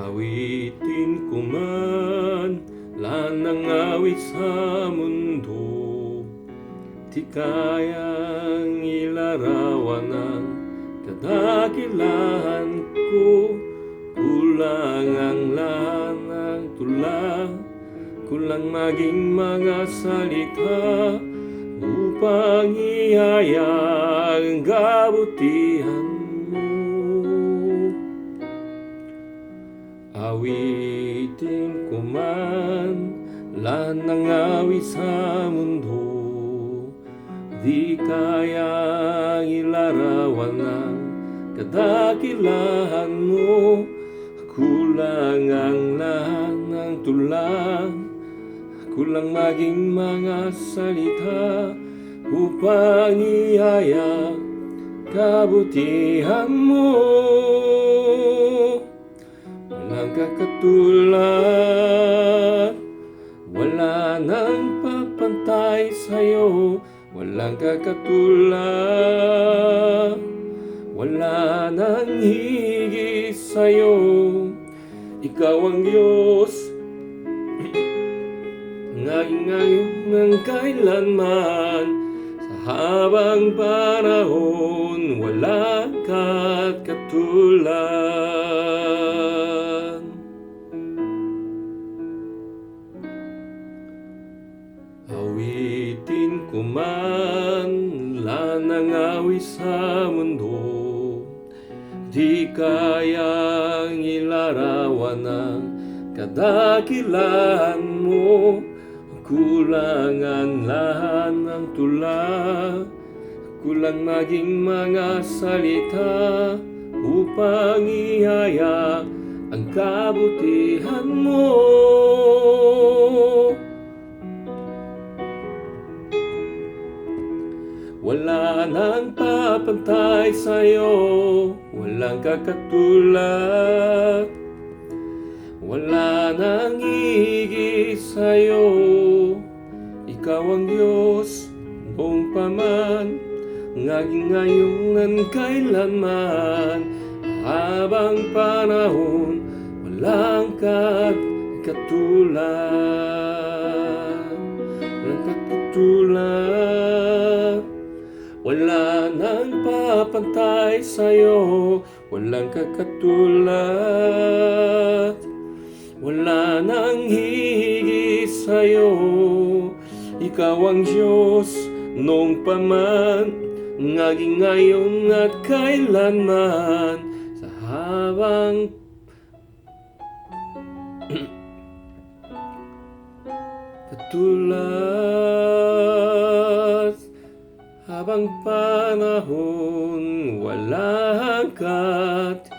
Awitin ko man lanang awit sa mundo, di kayang ilarawan ang kadakilahan ko. Kulang ang lanang tula, kulang maging mga salita upang ihayag ang kabutihan mo. Awitin ko man lanang awit sa mundo, di kayang ilarawan ang kadakilahan mo. Kulang ang lanang tula, kulang maging mga salita upang ihayag kabutihan mo. Walang kakatulad, wala nang papantay sa'yo. Walang kakatulad, wala nang higit sa'yo. Ikaw ang Diyos, ngayon ng kailanman. Sa habang panahon, wala ka't katulad. Awitin ko man lanang awit sa mundo, di kayang ilarawan ang kadakilahan mo. Kulang ang lanang tula, kulang maging mga salita upang ihayag ang kabutihan mo. Wala nang papantay sa'yo, walang kakatulad, wala nang higit sa'yo. Ikaw ang Diyos noong paman, ngayon ng kailanman. Habang panahon, walang katulad. Walang katulad, wala nang papantay sa'yo, walang kakatulad, wala nang higit sa'yo. Ikaw ang Diyos noong paman, ngayon at kailanman. Sa habang katulad, habang panahon, walang katulad.